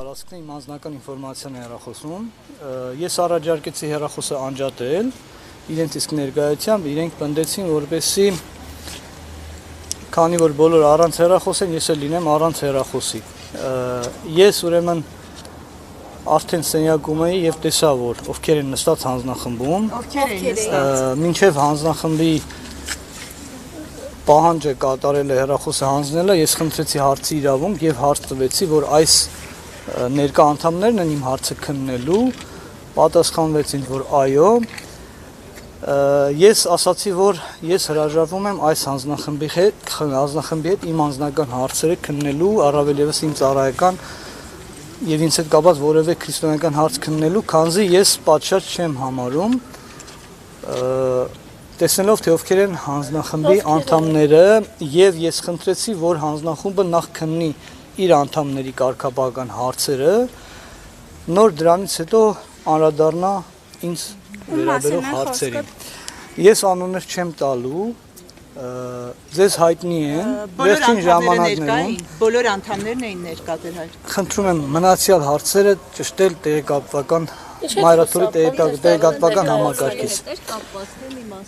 տարածքն է, իմ անձնական ինֆորմացիան է հեռախոսում։ Ես առաջարկեցի հեռախոսը անջատել, իրենց իսկ ներկայությամբ իրենք պնդեցին, որպեսզի քանի որ բոլորը առանց հեռախոս են, ես էլ լինեմ առանց հեռախոսի։ Ես ուրեմն արդեն սենյակում էի եւ տեսա, որ ովքեր են նստած հանձնախմբում, մինչեւ հանձնախմբի պահանջը կատարել է հեռախոսը հանձնելը, ես խնդրեցի հարցի իրավունք եւ հարց տվեցի, որ այս ներկա անդամներն են իմ հարցը քննելու, պատասխանվեց ինձ, որ այո, ես ասացի, որ ես հրաժարվում եմ այս հանձնախմբի հետ իմ անձնական հարցերը քննելու, առավել եւս իմ ծառայական եւ ինձ հետ կապված որևէ քրիստոնեական հարց քննելու, քանզի ես պատշաճ չեմ համարում, տեսնելով թե ովքեր են հանձնախմբի անդամները եւ ես խնդրեցի, որ հանձնախումբը նախ քննի իր անդամների կարգապահական հարցերը, նոր դրանից հետո անդրադառնա ինձ վերաբերող հարցերին։ Ես անուններ չեմ տալու, ձեզ հայտնի են, վերջին ժամանակներում բոլոր անդամներն էին ներկա դեր հայր։ Խնդրում եմ մնացյալ հարցերը ճշտել տեղեկատվական մայրաթորի տեղեկատվական համակարգից։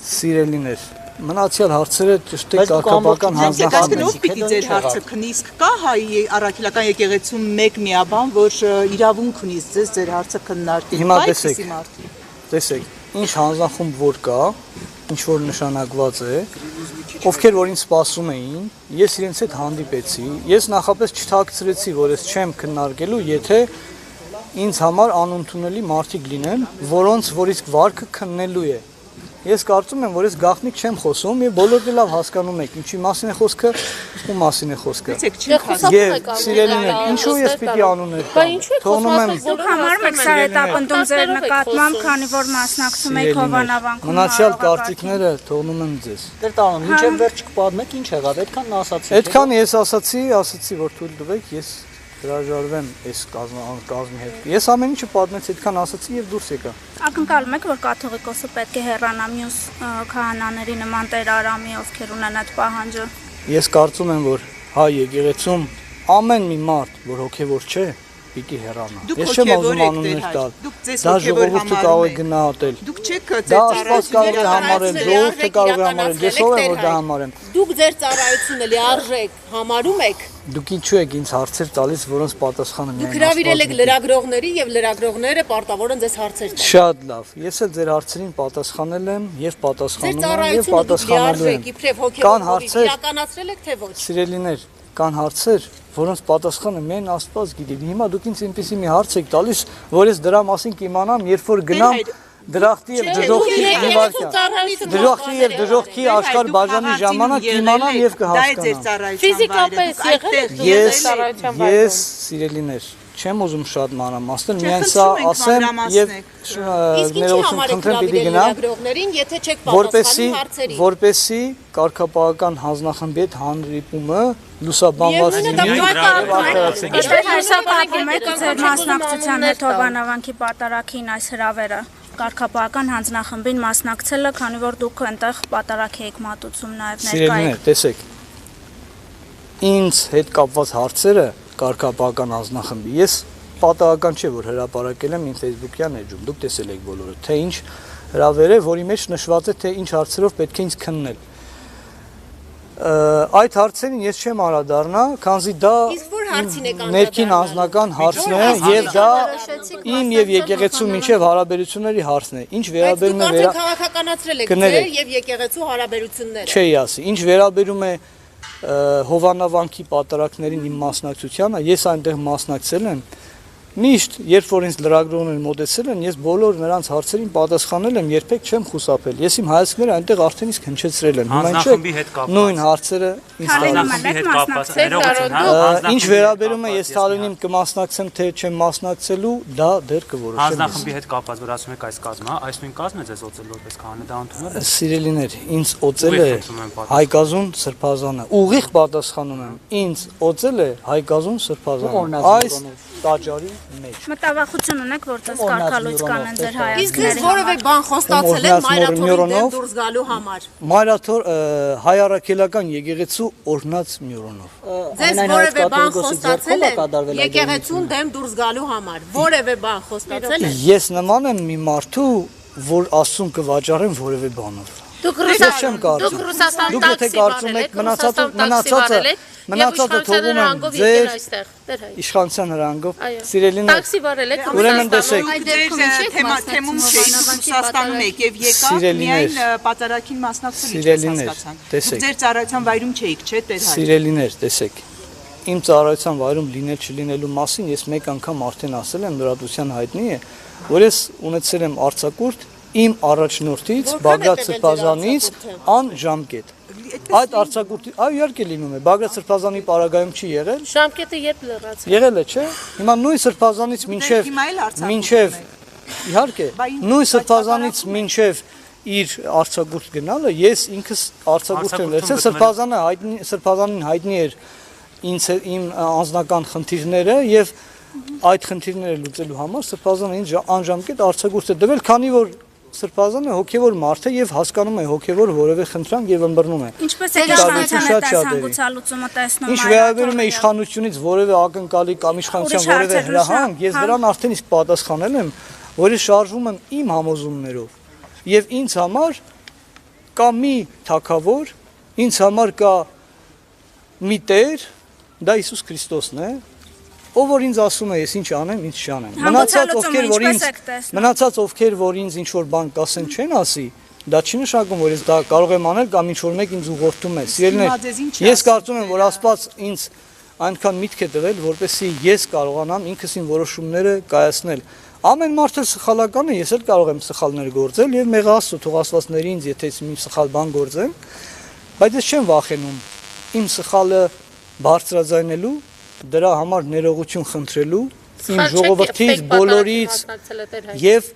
Սիրելիներ, մնացյալ հարցերը ճշտել կարգապահական հանձնախմբից։ Ով պիտի ձեր հարցը քնի, իսկ կա հայ առաքելական եկեղեցում մեկ միաբան, որ իրավունք ունի ձեր հարցը քննարկել։ Հիմա տեսեք, ինչ հանձնախումբ որ կա, ինչ որ նշանակված է, ովքեր որ ինձ սպասում էին, ես իրենց հետ հանդիպեցի, ես նախապես չթաքցրեցի, որ ես չեմ քննարկելու, եթե ինձ համար անընդունելի մարդիկ լինեն, որոնց որ իսկ վարքը քննելու է։ Ես կարծում եմ, որ ես գաղտնիք չեմ խոսում եւ բոլորը լավ հասկանում եք, ինչի մասին է խոսքը, ում մասին է խոսքը։ Եվ սիրելիներ, ինչու ես պիտի անուններ տամ։ Թողնում եմ Դուք համարում եք սա հետապնդում ձեր նկատմամբ, քանի որ մասնակցում եք հովանավանքում։ Մնացյալ կարծիքները թողնում եմ ձեզ։ Դեր տանում, մինչև վերջ կպատմեք ինչ եղավ, այդքան ասացի։ Այդքան ես ասացի, որ թույլ տվեք, ես հրաժարվեմ այս կազմի հետ։ Ես ամեն ինչը պատմեցի, այդքան ասացի եւ դուրս եկա։ Ակնկալում եք, որ կաթողիկոսը պետք է հեռանա մյուս քահանաների նման Տեր Արամի, ովքեր ունեն այդ պահանջը։ Ես կարծում եմ, որ հայ եկեղեցում ամեն մի մարդ, որ հոգևոր չէ, պիտի հեռանա։ Ես չեմ ուզում անուններ տալ։ Դա ժողովուրդը կարող է գնահատել։ Դուք չեք Դա Աստված կարող է համարել, ժողովուրդը կարող է համարել։ Ես ով եմ որ դա համարեմ։ Դուք ձեր ծառայությունը լիարժեք համարում եք։ Դուք ինչու եք ինձ հարցեր տալիս, որոնց պատասխանը միայն Դուք հրավիրել եք լրագրողների եւ լրագրողները պարտավոր են ձեզ հարցեր տալ։ Շատ լավ։ Ես էլ ձեր հարցերին պատասխանել եմ եւ պատասխանում եմ եւ պատասխանելու եմ։ Իբրև Կան հոգեվոր հարցեր, իրականացրել եք թե ոչ։ սիրելիներ, կան հարցեր, որոնց պատասխանը միայն Աստված գիտի։ Հիմա դուք ինձ այնպեսի մի հարց եք տալիս, որ ես դրա մասին կիմանամ, երբ որ գնամ դրախտի եւ դժոխքի աշխարհ բաժանի ժամանակ կիմանամ եւ կհասկանամ։ Ֆիզիկապես եղել Ես սիրելիներ չեմ ուզում շատ մանրամասնել, միայն սա ասեմ եւ ներողություն խնդրեմ պիտի գնամ լրագրողներին, եթե չեք պատասխանի հարցերին։ որպեսի կարգապահական հանձնախմբի հետ հանդիպումը լուսաբանված լինի։ Ինչպես հերսապատում եք ձեր մասնակցության հետ հովանավանքի պատարագին այս հրավերը։ Կարգապահական հանձնախմբին մասնակցելը, քանի որ դուք այնտեղ պատարագ եք մատուցում նաև ներկայ եք։ Սիրելիներ, տեսեք։ Ինձ հետ կապված հարցերը կարգապահական հանձնախմբի։ Ես պատահական չէ, որ հրապարակել եմ իմ Facebook-յան էջում։ Դուք տեսել եք բոլորը, թե ինչ հրավեր է, որի մեջ նշված է, թե ինչ հարցերով պետք է ինձ քննել։ Այդ հարցերին ես չեմ անդրադառնա, քանզի դա ներքին անձնական հարցն է եւ դա իմ եւ եկեղեցու միջև հարաբերությունների հարցն է։ Ինչ վերաբերում է քաղաքականացրել եք ձեր եւ եկեղեցու հարաբերությունները։ Չի ասի, ինչ վերաբերում է հովանավանքի պատարագներին իմ մասնակցությանը, ես այնտեղ մասնակցել եմ։ Միշտ, երբ որ ինձ լրագրողներ մոտեցել են, ես բոլոր նրանց հարցերին պատասխանել եմ, երբեք չեմ խուսափել։ Ես իմ հայացքները այնտեղ արդեն իսկ հնչեցրել եմ։ Հանձնախմբի հետ կապված։ Նույն հարցերը Հանձնախմբի հետ կապված։ Ինչ վերաբերում է ես Թալենին կմասնակցեմ, թե չեմ մասնակցելու, դա դեռ կորոշեմ։ Հանձնախմբի հետ կապված, որ ասում եք այս կազմը, այս նույն կազմը ձեզ օծել որպես քահանա, դա ընդունել եք։ Սիրելիներ, ինձ օծել է Հայկազուն Սրբազանը։ Ուղիղ պատասխանում եմ, ինձ օծել է Հայկազուն Սրբազանը։ Այս տաճարի մեջ։ Մտավախություն ունեք, որ ձեզ կարգալույց կանեն ձեր Իսկ ձեզ հայացքների որևէ բան խոստացել են մայրաթորի դեմ դուրս գալու համար։ Մայրաթոր հայ առաքելական եկեղեցու օրհնած մյուրոնով։ Ձեզ որևէ բան խոստացել են եկեղեցուն դեմ դուրս գալու համար։ Որևէ բան խոստացել են։ Ես նման եմ մի մարդու, որ Աստծուն կվաճառեմ որևէ բանով։ Դուք Ռուսաստան Դուք եթե կարծում եք մնացածը թողում եմ ձեր իշխանության հրանգով, սիրելիներ, տաքսի վարել եք ուրեմն տեսեք, թեմում չէին Ռուսաստանում եք եւ եկաք միայն պատարագին մասնակցել հասկացանք։ Ձեր ծառայության վայրում չէիք, չէ՞ Տեր հայր։ Սիրելիներ, տեսեք, իմ ծառայության վայրում լինել չլինելու մասին ես մեկ անգամ արդեն ասել եմ, լրատվության հայտնի է, որ ես ունեցել եմ արձակուրդ իմ առաջնորդից Բագրատ Սրբազանից անժամկետ։ Այդ արձակուրդի, այո, իհարկե լինում է, Բագրատ Սրբազանի պարագայում չի եղել։ Ժամկետը երբ լրացավ։ Եղել է, չէ՞։ Հիմա նույն Սրբազանից մինչև իհարկե, նույն Սրբազանից մինչև իր արձակուրդ գնալը ես ինքս արձակուրդ եմ վերցել, Սրբազանին հայտնի էր իմ անձնական խնդիրները եւ այդ խնդիրները լուծելու համար Սրբազանը ինձ անժամկետ արձակուրդ է տվել, քանի որ Սրբազանը հոգևոր մարդ է եւ հասկանում է հոգևոր որևէ խնդրանք եւ ըմբռնում է։ Ինչպես է իշխանության հետ հանգուցալուծումը տեսնում։ Ինչ վերաբերում է իշխանությունից որևէ ակնկալի կամ իշխանության որևէ հրահանգ, ես դրան արդեն իսկ պատասխանել եմ, որ ես շարժվում եմ իմ համոզումներով եւ ինձ համար կա մի թագավոր, ինձ համար կա մի Տեր, դա Հիսուս Քրիստոսն է, ով որ ինձ ասում է ես ինչ անեմ, ինչ չանեմ։ Մնացած ովքեր որ ինձ ինչ որ բան կասեն չեն ասի, դա չի նշանակում որ ես դա կարող եմ անել կամ ինչ որ մեկ ինձ ուղղորդում է։ Սիրելիներ, ես կարծում եմ որ Աստված ինձ այնքան միտք է տվել, որպեսզի ես կարողանամ ինքս իմ որոշումները կայացնել։ Ամեն մարդ էլ սխալական է, ես էլ կարող եմ սխալներ գործել եւ մեղա Աստծո թող Աստվածների ինձ եթե մի սխալ բան գործեմ, բայց ես չեմ վախենում իմ սխալը բարձրաձայնելու, դրա համար ներողություն խնդրելու, իմ ժողովրդից, բոլորից եւ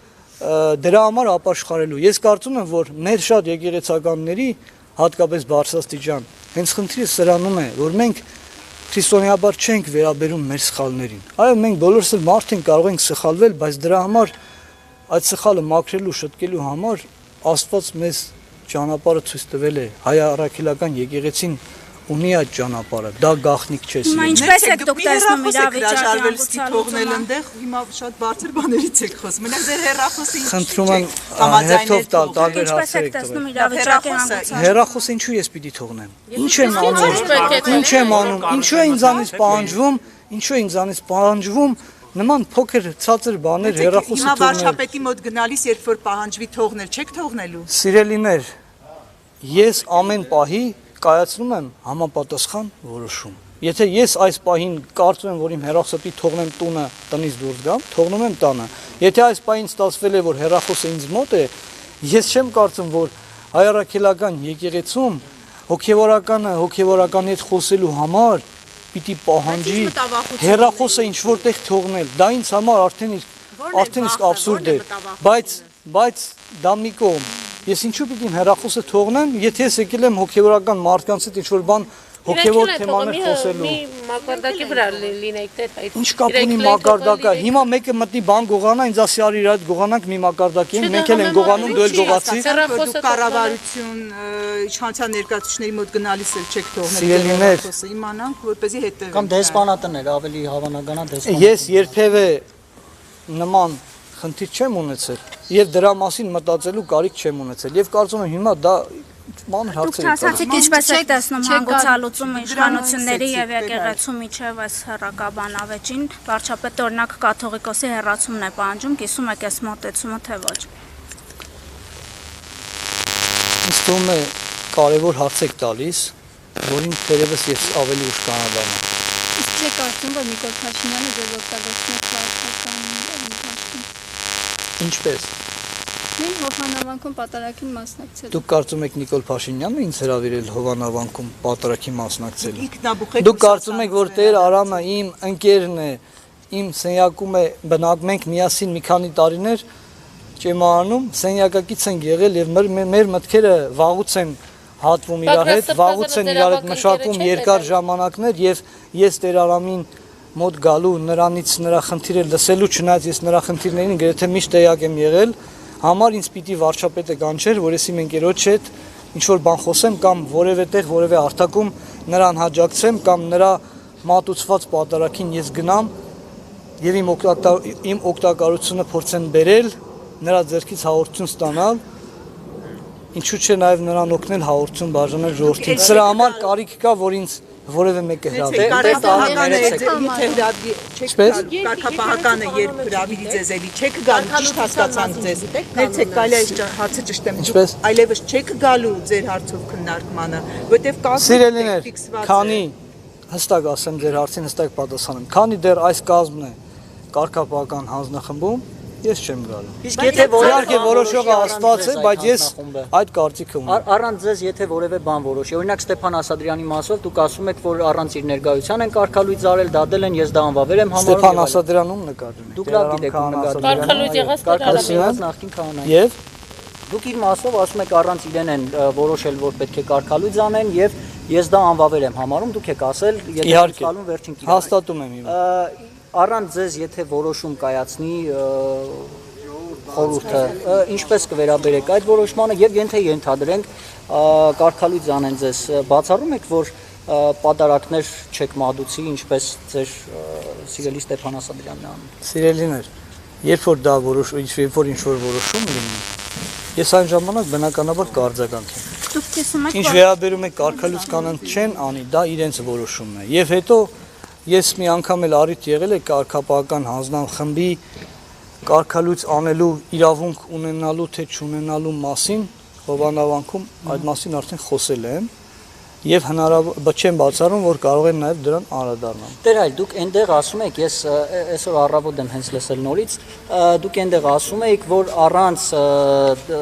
դրա համար ապաշխարելու։ Ես կարծում եմ, որ մեր շատ եկեղեցականների, հատկապես բարձրաստիճան, հենց խնդիրը սրանում է, որ մենք քրիստոնեաբար չենք վերաբերում մեր սխալներին։ Այո, մենք բոլորս էլ մարդ ենք, կարող ենք սխալվել, բայց դրա համար այդ սխալը մաքրելու, շտկելու համար Աստված մեզ ճանապարհը ցույց տվել է։ Հայ առաքելական եկեղեցին ունի այդ ճանապարհը, դա գաղտնիք չէ։ Ինչպես եք դուք տեսնում իրավիճակի արվեստի թողնել այնտեղ, հիմա շատ բարձր բաներից եք խոսում։ Մենակ ձեր հեռախոսը խնդրում եմ հերթով տալ տարբեր հարցեր եք տվել։ Իրավիճակի հանգուցալուծումը։ Հեռախոսը ինչու ես պիտի թողնեմ։ Ինչ եմ անում, ինչու է ինձանից պահանջվում նման փոքր ցածր բաներ հեռախոսը հիմա թողնել։ վարչապետի մոտ գնալիս երբ որ պահանջվի թողնել, չեք թողնելու։ Սիրելիներ, ես ամեն պահի կայացնում եմ համապատասխան որոշում։ Եթե ես այս պահին կարծում եմ, որ իմ հեռախոսը թողնեմ տունը, տնից դուրս գամ, թողնում եմ տանը։ Եթե այս պահին ստացվել է, որ հեռախոսը ինձ մոտ է, ես չեմ կարծում, որ հայ առաքելական եկեղեցում հոգևորականի հետ խոսելու համար պիտի պահանջի հեռախոսը ինչ որտեղ թողնել։ Դա ինձ համար արդեն իսկ աբսուրդ է, բայց դա մի կողմ։ Ես ինչու պիտի իմ հեռախոսը թողնեմ, եթե ես եկել եմ հոգևորական մարդկանց հետ ինչ-որ բան հոգևոր թեմաներ խոսելու։ Մի մակարդակի վրա լինեք Տեր հայր։ Ինչ կապ ունի մակարդակը։ Հիմա մեկը մտնի բան գողանա, ինձ ասի արի իր հետ գողանանք մի մակարդակի, մենք էլ ենք գողանում, դու էլ գողացի։ Դուք կառավարություն իշխանության ներկայացուցիչների մոտ գնալիս էլ չեք թողնել Սիրելիներ, հեռախոսը, իմանանք, որպեսզի հետևենք։ Կամ դեսպանատներ ավելի հավանական է դեսպան։ Ես երբևէ նման խնդիր չեմ ունեցել եւ դրա մասին մտածելու կարիք չեմ ունեցել եւ կարծում եմ հիմա դա մանր հարցեր է։ Դուք ասացիք ինչպես եք տեսնում հանգուցալուծումը իշխանությունների եւ եկեղեցու միջև այս հռակաբան ավեճին, վարչապետը օրինակ կաթողիկոսի հեռացումն է պահանջում, կիսում եք այս մոտեցումը թե ոչ։ Ինձ թվում է կարևոր հարց եք տալիս, որին թերևս ես ավելի ուշ կանադանամ։ Իսկ չեք կարծում, որ Նիկոլ Փաշինյանը ձեզ օգտագործում է քաղաքական Ինչպես։ Մենք Հովհաննավանքում պատարագին մասնակցել։ Դուք կարծում եք Նիկոլ Փաշինյանն է ինձ հրավիրել Հովհաննավանքում պատարագի մասնակցելու։ Ինքնաբուխ եք։ Դուք կարծում եք, որ Տեր Արամը իմ ընկերն է, իմ սենյակում է բնակվում ենք միասին մի քանի տարիներ ճեմարանում, սենյակակից են եղել եւ մեր մտքերը վաղուց են հատվում իրար հետ, վաղուց են իրար հետ մշակում երկար ժամանակներ եւ ես Տեր Արամին մոտ գալու, նրանից նրա խնդիրը լսելու, չնայած ես նրա խնդիրներին գրեթե միշտ տեղյակ եմ եղել, համար ինձ պիտի վարչապետը կանչեր, որ եսի մենք երոջ հետ ինչ որ բան խոսեմ կամ որևէ տեղ, որևէ արտակում նրան հաջակցեմ կամ նրա մատուցված պատարագին ես գնամ եւ իմ օգտակարությունը փորձեմ բերել, նրա ձեռքից հաղորդություն ստանալ, ինչու՞ չէ նաեւ նրան օգնել հաղորդություն բաժանել ժողովրդին։ Սրա համար կարիք կա, որ ինձ որևէ մեկը Կարգապահականը երբ հրավիրի ձեզ էլի չեք գալու, ճիշտ հասկացանք ձեզ։ Ներեցեք, կարելի է հարցը ճշտեմ։ Այլևս չեք գալու ձեր հարցով քննարկմանը, որտեվ կազմը ֆիքսված է։ Քանի հստակ ասեմ ձեր հարցին հստակ պատասխանեմ։ Քանի դեռ այս կազմն է կարգապահական հանձնախմբում, ես չեմ գալու։ Իսկ եթե իհարկե որոշողը Աստված է, բայց ես այդ կարծիքը ունեմ։ Առանց ձեզ եթե որևէ բան որոշի, օրինակ Ստեփան Ասատրյանի մասով դուք ասում եք, որ առանց իր ներկայության են կարգալույց արել, դատել են, ես դա անվավեր եմ համարում։ Ստեփան Ասատրյանում նկատում եք։ Դուք լավ գիտեք ում նկատում եք։ Կարգալույց եղած նախկին քահանա։ Եվ դուք իր մասով ասում եք առանց իրեն են որոշել, որ պետք է կարգալույց անեն եւ ես դա անվավեր եմ համարում, դուք եք ասել, եթե ցալուն վերջին կիրառ։ Հաստատում եմ իմ։ Առանց ձեզ եթե որոշում կայացնի խորհուրդը, ինչպես կվերաբերեք այդ որոշմանը եւ ենթադրենք կարգալույց անեն ձեզ, բացառում եք, որ պատարակներ չեք մատուցի, ինչպես ձեր սիրելի Ստեփան Ասատրյանն անում։ Սիրելիներ, երբ որ դա ինչ որ որոշում լինի, ես այն ժամանակ բնականաբար կարձագանք եմ։ Դուք տեսնում եք, Ինչ վերաբերում է կարգալույց կանանց չեն անի, դա իրենց որոշումն է։ Եվ հետո ես մի անգամ էլ առիթ եղել է կարգապահական հանձնախմբի կարգալույց անելու իրավունք ունենալու թե չունենալու մասին հովանավանքում այդ մասին արդեն խոսել եմ եւ հնարավոր չեմ բացառում, որ կարող են նաեւ դրան անդրադառնալ։ Տեր այլ դուք այնտեղ ասում եք, ես այսօր առավոտ եմ հենց լսել նորից, դուք այնտեղ ասում եք, որ առանց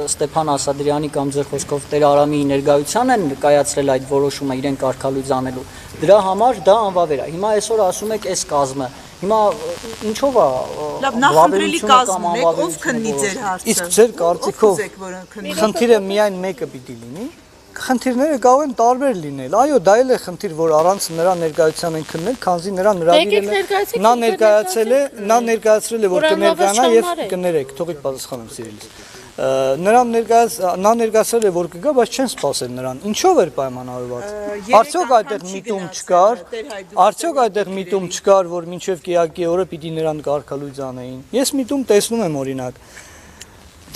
Ստեփան Ասատրյանի կամ ձեր խոսքով Տեր Արամի ներկայության են կայացրել այդ որոշումը իրեն կարգալույց անելու։ Դրա համար դա անվավեր է։ Հիմա այսօր ասում եք այս կազմը։ Հիմա ինչով է։ Լավ, նախընտրելի կազմն է, ով քննի ձեր հարցը։ Իսկ ձեր կարծիքով խնդիրը միայն մեկը պիտի լինի։ Խնդիրները կարող են տարբեր լինել։ Այո, դա էլ է խնդիր, որ առանց նրա ներկայության են քննել, քանզի նրան հրավիրել է, նա ներկայացրել է, որ կներկայանա եւ կներեք, թողեք պատասխանեմ սիրելիս։ Նա ներկայացրել է, որ կգա, բայց չեն սպասել նրան։ Ինչով էր պայմանավորված։ Արդյոք այդտեղ միտում չկար, որ մինչև կիրակի օրը պիտի նրան կարգալույց անեին։ Ես միտում տեսնում եմ օրինակ։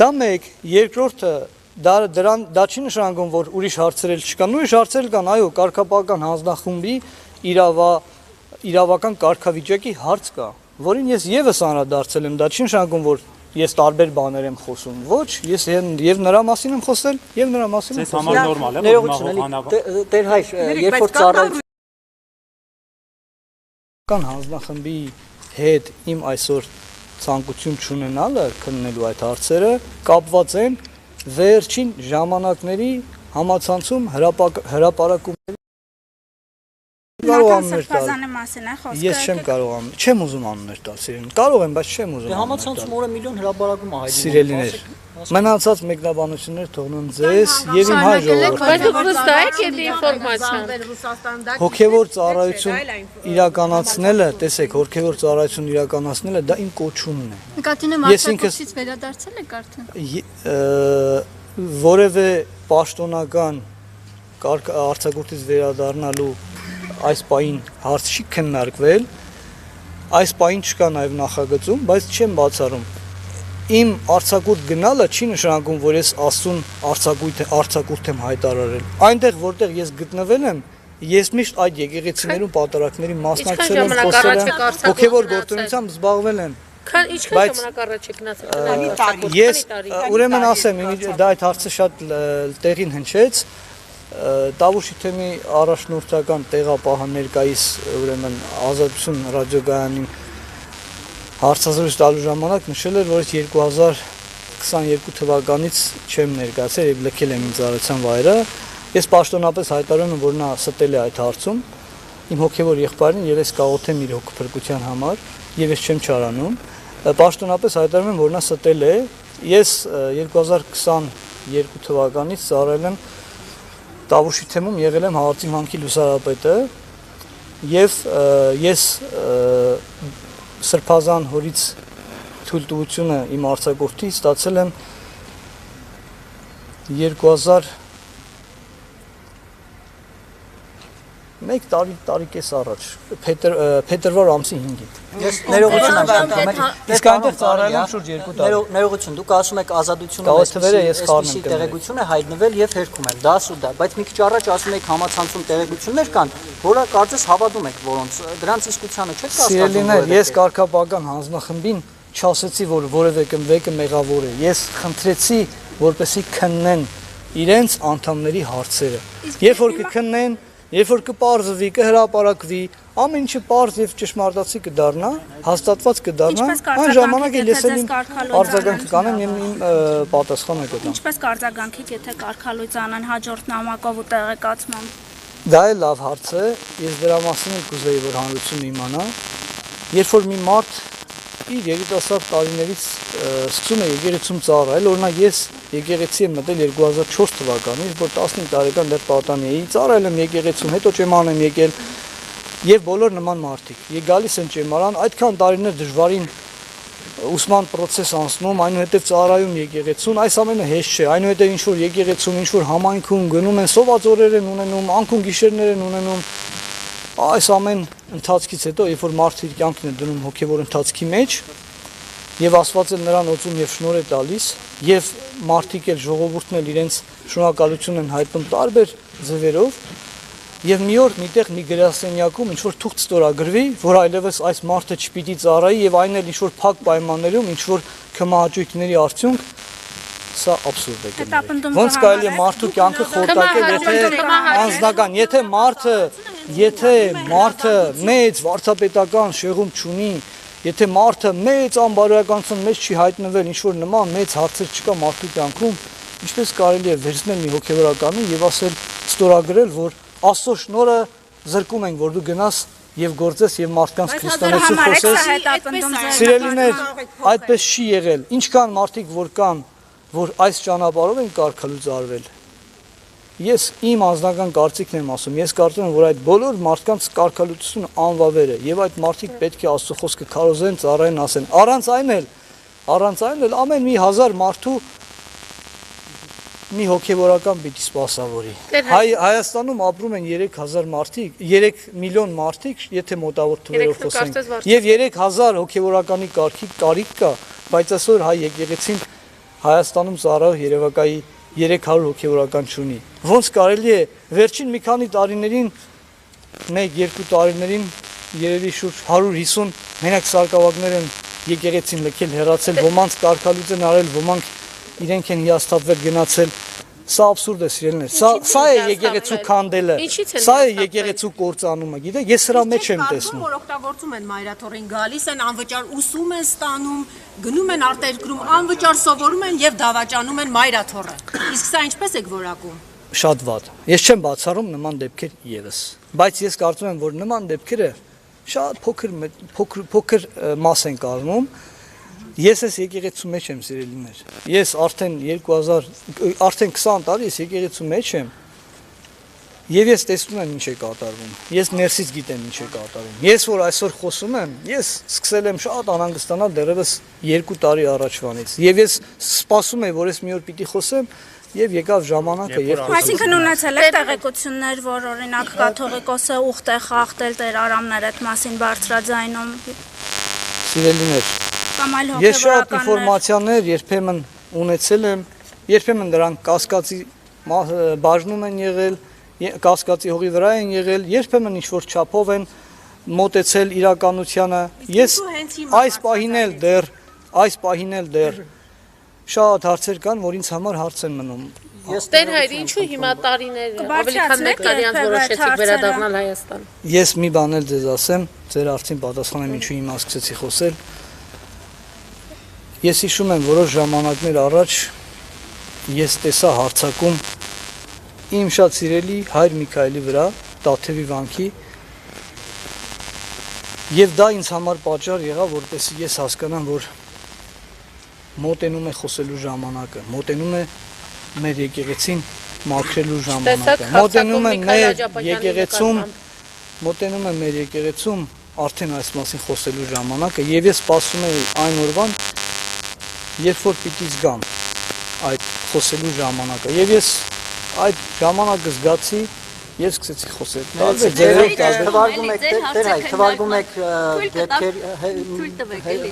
Դա մեկ, երկրորդը դա չի նշանակում, որ ուրիշ հարցեր չկան, ուրիշ հարցեր կան, այո, կարգապահական հանձնախմբի իրավական կարգավիճակի հարց կա, որին ես եւս անդրադարձել եմ, դա չի նշանակում, որ ես տարբեր բաներ եմ խոսում, ոչ, ես եւ նրա մասին եմ խոսել, եւ նրա մասին եմ խոսել։ Համար նորմալ է, որ Տեր հայր, երբ որ ծառայություն հանձնախմբի հետ իմ այսօր ցանկություն չունենալը քննելու այդ հարցերը կապված են վերջին ժամանակների համացանցում հրապարակումների կարող աններ տալ։ Ես չեմ կարող անում, չեմ ուզում աններ տալ, սիրելին։ Կարող եմ, բայց չեմ ուզում։ Համացանցում օրը միլիոն հրապարակում է հայտնի։ Սիրելիներ, մնացած մեկնաբանություններ թողնում ձեզ եւ իմ հայ ժողովրդին։ Բայց դուք վստահ եք ինֆորմացիան։ Հոգևոր ծառայություն իրականացնելը, տեսեք, հոգևոր ծառայություն իրականացնելը դա իմ կոչումն է։ Նկատի ունեմ արտակոչից վերադարձել եք արդեն։ Որևէ պաշտոնական արձակուրդից վերադառնալու այս պահին հարց չի քննարկվել, այս պահին չկա նաև նախագծում, բայց չեմ բացառում։ Իմ արձակուրդ գնալը չի նշանակում, որ ես Աստծուն արձակուրդ եմ հայտարարել։ Այնտեղ, որտեղ ես գտնվել եմ, ես միշտ այդ եկեղեցիներում պատարակների մասնակցել եմ, խոսել եմ, հոգևոր գործունեությամբ զբաղվել եմ։ Ինչքան ժամանակ առաջ եք գնացել։ Ես ուրեմն ասեմ, դա այդ հարցը շատ տեղին հնչեց։ Տավուշի թեմի առաջնորդական տեղապահը ներկայիս ուրեմն Ազատություն ռադիոգայանին հարցազրույց տալու ժամանակ նշել էր, որ 2022 թվականից չեմ ներկայացել եւ լքել եմ ինձ արարության վայրը։ Ես պաշտոնապես հայտարարում եմ, որ նա ստել է այդ հարցում իմ հոգեվոր եղբայրին եւ ես կաղոթեմ իր հոգեփրկության համար եւ ես չեմ չարանում։ Պաշտոնապես հայտարարում եմ, որ նա ստել է։ Ես 2022 թվականից ծառայել եմ Տավուշի թեմում, եղել եմ Հաղարծի վանքի լուսարապետը եւ ես սրբազան հորից թույլտվությունը իմ արձակուրդի ստացել եմ 2001 տարի առաջ փետրվար ամսի 5-ին Ես ներողություն եմ խնդրում իսկ այնտեղ ծառայել եմ շուրջ 2 տարի ներողություն դուք ասում եք ազատությունը այսպիսի տեղեկություն է հայտնվել եւ հերքում եմ դա սուտ է բայց մի քիչ առաջ ասում եք համացանցում տեղեկություններ կան որը կարծես հավատում եք որոնց դրանց իսկությանը չեք կասկածում Սիրելիներ ես կարգապահական հանձնախմբին չասեցի որ որևէ մեկը մեղավոր է ես խնդրեցի որպեսզի քննեն իրենց անդամների հարցերը երբ որ կքննեն երբ որ կպարզվի կհրապարակվի ամեն ինչը պարզ եւ ճշմարտացի կդառնա հաստատված կդառնա այն ժամանակ էլ ես իմ արձագանքը կանեմ իմ պատասխանը կտամ Ինչպես կարձագանքիք եթե կարգալույց անեն հաջորդ նամակով ու տեղեկացմամբ Դա է լավ հարց է ես դրա մասին կուզեի որ հանրությունը իմանա երբ որ մի մարդ իր երիտասարդ տարիներից սկսում է եկեղեցում ծառայել օրինակ ես եկեղեցի եմ մտել 2004 թվականին որ 15 տարեկան դեռ պատանի էի ծառայել եմ եկեղեցում հետո ճեմարան եմ եկել եւ բոլոր նման մարդիկ գալիս են ճեմարան այդքան տարիներ դժվարին ուսման process անցնում այնուհետեւ ծառայում եկեղեցուն այս ամենը հեշտ չէ այնուհետեւ ինչ որ եկեղեցում ինչ որ համայնքում գնում են սոված օրեր են ունենում անկուն գիշերներ են ունենում այս ամեն ընթացքից հետո երբ որ մարդը իր կյանքն է դնում հոգեվոր ընթացքի մեջ եւ Աստված էլ նրան օծում եւ շնորհ է տալիս եւ մարդիկ էլ ժողովուրդն էլ իրենց շնորհակալություն են հայտնում տարբեր ձևերով եւ մի օր միտեղ մի գրասենյակում ինչ որ թուղթ ստորագրվի որ այլևս այս մարդը չպիտի ծառայի եւ այն էլ ինչ որ փակ պայմաններում ինչ որ կմահաճույքների արդյունք Սա абսուրդ է կներեք։ Ոնց կարելի է մարդու կյանքը խորտակել, եթե անձնական, եթե մարդը մեծ վարչապետական շեղում չունի, եթե մարդը մեծ անբարոյականության մեջ չի հայտնվել, ինչ որ նման մեծ հարցեր չկա մարդու կյանքում, ինչպես կարելի է վերցնել մի հոգեվորականին եւ ասել ստորագրել, որ Աստծո շնորհը զրկում ենք, որ դու գնաս եւ գործես եւ մարդկանց քրիստոնեություն խոսես։ Սիրելիներ, այդպես չի եղել։ Ինչքան մարդիկ որ կան որ այս ճանապարհով են կարգալուց արվել։ Ես իմ անձնական կարծիքն եմ ասում, ես կարծում եմ, որ այդ բոլոր մարդկանց կարգալուծությունը անվավեր է եւ այդ մարդիկ պետք է Աստծո խոսքը քարոզեն, ծառայեն, ասեն։ Առանց այն էլ ամեն մի 1000 մարդու մի հոգեվորական պիտի սպասավորի։ Հայաստանում ապրում են 3000 մարդիկ, 3 միլիոն մարդիկ, եթե մոտավոր թվերով խոսենք, եւ 3000 հոգեվորականի կարիք կա, բայց այսօր հայ եկեղեցին Հայաստանում ծառայող երևակայի 300 հոգեվորական չունի։ Ոնց կարելի է վերջին մի քանի տարիներին, 1-2 տարիներին երևի շուրջ 150 մենակ սարկավագներ են եկեղեցին լքել, հեռացել, ոմանց կարգալուծ են արել, ոմանք իրենք են հիասթափվել գնացել։ Սա абսուրդ է, սիրելիներ։ Սա է եկեղեցու քանդելը։ Սա է եկեղեցու կործանումը։ Գիտեք, ես սրա մեջ եմ տեսնում։ Որ օգտագործում են մայրաթորին, գալիս են անվճար ուսում են ստանում, գնում են արտերկրում, անվճար սովորում են եւ դավաճանում են մայրաթորը։ Իսկ սա ինչպես եք որակում։ Շատ վատ։ Ես չեմ բացառում նման դեպքեր եւս, բայց ես կարծում եմ, որ նման դեպքերը շատ փոքր մաս են կազմում։ Ես ես եկեղեցու մեջ եմ սիրելիներ։ Ես արդեն 20 տարի ես եկեղեցու մեջ եմ։ Եվ ես տեսնում եմ ինչ է կատարվում։ Ես ներսից գիտեմ ինչ է կատարվում։ Ես որ այսօր խոսում եմ, ես սկսել եմ շատ անհանգստանալ դեռևս 2 տարի առաջվանից։ Եվ ես սպասում եմ, որ ես մի օր պիտի խոսեմ, եւ եկավ ժամանակը, երբ Այսինքն ունեցել եք տեղեկություններ, որ օրինակ կաթողիկոսը ուխտ է խախտել Տեր Արամներ այդ մասին բարձրաձայնում։ Սիրելիներ, ես շատ ինֆորմացիաներ երբեմն ունեցել եմ, երբեմն դրանք կասկածի բաժնում են եղել, կասկածի հողի վրա են եղել, երբեմն ինչ-որ չափով են մոտեցել իրականությանը։ Ես այս պահին էլ դեռ շատ հարցեր կան, որ ինձ համար հարց են մնում։ Տեր հայր, ինչու հիմա տարիներ, ավելի քան 1 տարի անց որոշեցիք վերադառնալ Հայաստան։ Ես մի բան էլ ձեզ ասեմ, ձեր արդին պատասխանեմ ինչու հիմա սկսեցի խոսել։ Ես հիշում եմ որոշ ժամանակներ առաջ ես տեսա հարձակում իմ շատ սիրելի Հայր Միքայելի վրա, Տաթևի վանքի, եւ դա ինձ համար պատճառ եղավ, որպեսզի ես հասկանամ, որ մոտենում է խոսելու ժամանակը, մոտենում է մեր եկեղեցին մաքրելու ժամանակը, մոտենում է մեր եկեղեցում մոտենում եմ մեր եկեղեցում արդեն այս մասին խոսելու ժամանակը եւ ես սպասում եի այն օրվան, երբ որ պիտի զգամ այդ խոսելու ժամանակը եւ ես այդ ժամանակը զգացի եւ սկսեցի խոսել։ Թվարկում եք դեպքեր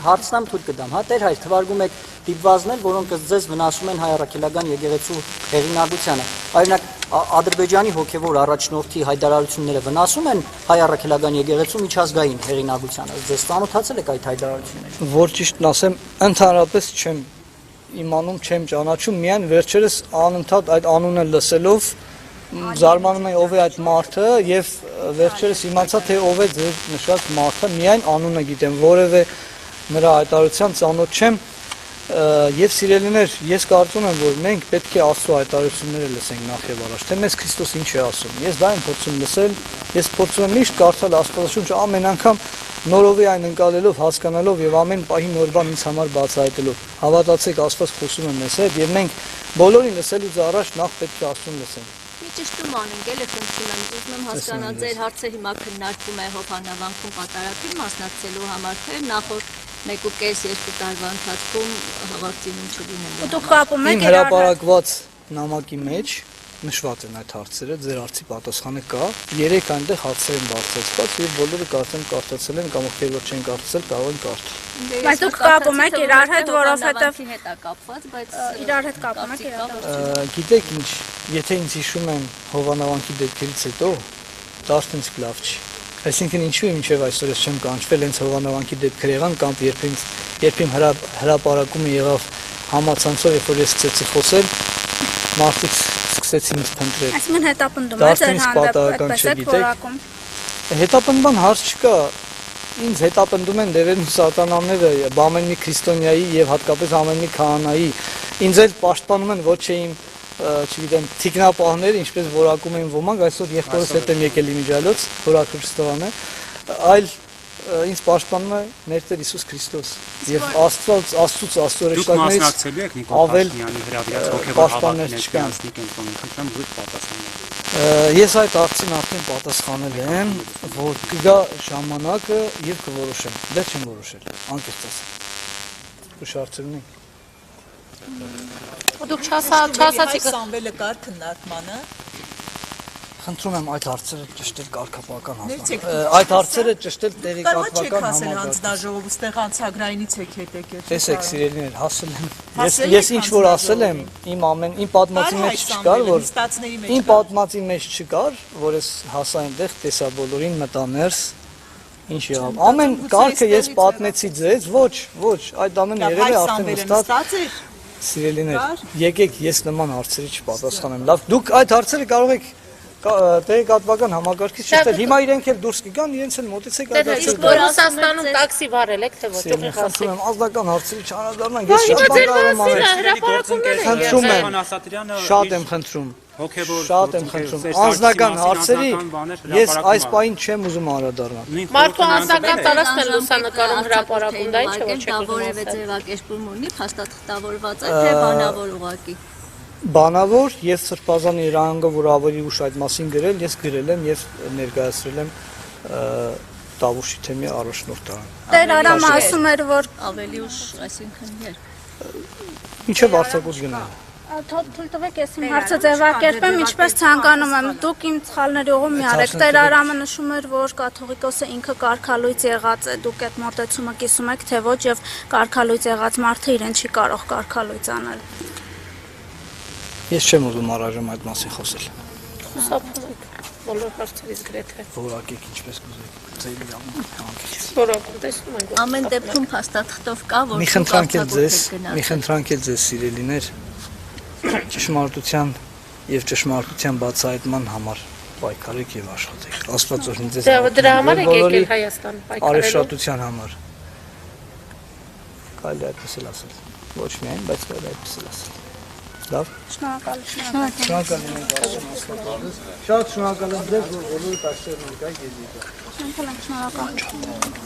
հարցնամ թույլ կտամ, հա Տեր հայր թվարկում եք դիպվածներ, որոնք ձեզ վնասում են հայ առաքելական եկեղեցու հեղինակությանը։ Օրինակ Ադրբեջանի հոգևոր առաջնորդի հայտարարությունները վնասում են հայ առաքելական եկեղեցու միջազգային հեղինակությանը։ Ձեզ ծանոթացել եք այդ հայտարարություններին։ Որ ճիշտն ասեմ, ընդհանրապես չեմ իմանում, չեմ ճանաչում, միայն վերջերս անընդհատ այդ անունը լսելով զարմանում եմ ով է այդ մարդը եւ վերջերս իմացա թե ով է ձեր նշած մարդը, միայն անունը գիտեմ, որևէ նրա հայտարարության ծանոթ չեմ եւ սիրելիներ, ես կարծում եմ, որ մենք պետք է Աստծո հայտարարությունները լսենք նախ եւ առաջ, թե մեզ Քրիստոս ինչ է ասում։ Ես դա եմ փորձում լսել, ես փորձում եմ միշտ կարդալ Աստվածաշունչը ամեն անգամ նորովի այն ընկալելով, հասկանալով եւ ամեն պահի նոր բան ինձ համար բացահայտելով։ Հավատացեք, Աստված խոսում է մեզ հետ եւ մենք բոլորին լսելուց առաջ նախ պետք է Աստծուն լսենք։ Մի ճշտում անենք, էլի խնդրում եմ, ուզում եմ հասկանալ ձեր հարցը հիմա քննարկվում է հովանավանքում պատարագին մասնակցելու համար, թե նախորդ 1.5-2 տարվա ընթացքում հաղորդինում չլինելու։ Դուք կապում եք իմ հրապարակված նամակի մեջ նշված են այդ հարցերը, ձեր հարցի պատասխանը կա, 3 այնտեղ հարցեր են բարձրացված եւ բոլորը կարծեմ կարդացել են կամ ովքեր որ չեն կարդացել կարող են կարդալ։ Բայց դուք կապում եք իրար հետ, որովհետեւ հետ է կապված, բայց իրար հետ կապում եք իրար։ Գիտեք ինչ, եթե ինձ հիշում են հովանավանքի դեպքերից հետո, դա արդեն լավ չի։ Այսինքն ինչու մինչև այսօր ես չեմ կանչվել, հենց հովանավանքի դեպքեր եղան կամ երբ իմ հրապարակումը եղավ համացանցով, երբ որ ես սկսեցի խոսել, մարդիկ սկսեցին ինձ փնտրել։ Այսինքն հետապնդում է ձեր հանդեպ, այդպես է որակում։ Հետապնդման հարց չկա։ Ինձ հետապնդում են դերերն ու սատանաները, ամեն մի քրիստոնյայի եւ հատկապես ամեն մի քահանայի։ Ինձ էլ պաշտպանում են ոչ թե իմ, չգիտեմ, թիկնապահները, ինչպես որակում են ոմանք, այսօր եղբորս հետ եմ եկել իմիջիալոց, որակը Քրիստոսն է, այլ ինձ պաշտպանում է մեր Տեր Հիսուս Քրիստոս եւ Աստծուց օրենքներից ավել պաշտպաններ չկան։ Ես այդ հարցին արդեն պատասխանել եմ, որ կգա ժամանակը եւ կորոշեմ։ Դեռ չեմ որոշել, անկեղծ ասեմ։ Ուշադրություն եք։ Դուք չասացիք Սամվելը կար քննարկմանը։ Խնդրում եմ այդ հարցերը ճշտել կարգապահական հանձնաժողով։ Այդ հարցերը ճշտել տեղի կարգապահական հանձնաժողով, ստեղ անցագրայինից եք հետ եկել։ Տեսեք, սիրելիներ, հասել եմ։ Ես ինչ որ ասել եմ, իմ պատմածի մեջ չկար, որ իմ պատմածի մեջ չկար, որ ես հասա այնտեղ, տեսա բոլորին, մտա ներս, ինչ եղավ։ Ամեն կարգը ես պատմեցի ձեզ, ոչ, այդ ամենը եղել է արդեն վստահ։ Սիրելիներ, եկեք ես նման հարցերի չպատասխանեմ։ Լավ, դուք այդ հարցերը կարող եք տեղեկատվական համակարգից շփվել։ Հիմա իրենք էլ դուրս կգան, իրենց էլ մոտեցեք այդ հարցերը։ Իսկ որ Ռուսաստանում տաքսի վարել եք, թե ոչ եք խնդրում եմ, ազգական հարցերի չանադառնանք, ես շատ եմ խնդրում։ Շատ եմ խնդրում։ Անձնական հարցերի ես այս պահին չեմ ուզում անդրադառնալ։ Մարդու անձնական տարածքն է լուսանկարում հրապարակում, դա ինչ է ոչ եք որևէ ձևակերպում ունի, փաստաթղթավորված է, թե բանավոր ուղղակի։ Բանավոր եւ Սրբազանի Իրանքը, որ ավելի ուշ այդ մասին գրել, ես գրել եմ եւ ներկայացրել եմ Տավուշի թեմի առաջնորդը։ Տեր Արամը ասում էր, որ ավելի ուշ, այսինքն երբ։ Ինչեւ արձակուրդ գնալ։ Թույլ տվեք ես իմ հարցը ձևակերպեմ, ինչպես ցանկանում եմ։ Դուք իմ սխալների ուղղում մի արեք։ Տեր Արամը նշում էր, որ կաթողիկոսը ինքը կարգալույծ եղած է։ Դուք այդ մոտեցումը կիսում եք, թե ոչ, եւ կարգալույծ եղած մարդը իրեն չի կարող կարգալույծ անել։ Ես չեմ ուզում առայժմ այդ մասին խոսել։ Խուսափում բոլոր հարցերից գրեթե։ Որակեք ինչպես կուզեք։ Ձեր անկեղծ։ Որակում տեսնում ենք։ Ամեն դեպքում փաստաթղթով կա, որ մի խնդրանք էլ ձեզ սիրելիներ, ճշմարտության եւ ճշմարտության բացահայտման համար պայքարեք եւ աշխատեք։ Աստված օրհնի ձեզ։ Դրա համար եք եկել Հայաստան պայքարելու։ Արեշտության համար։ Կարելի է այդպես էլ ասել։ Ոչ միայն, բայց կարելի է այդպես էլ ասել։ Լավ։ Շնորհակալ եմ։ Շատ շնորհակալ եմ ձեզ, որ բոլորը այստեղ ներկա եք։ Շնորհակալ եմ։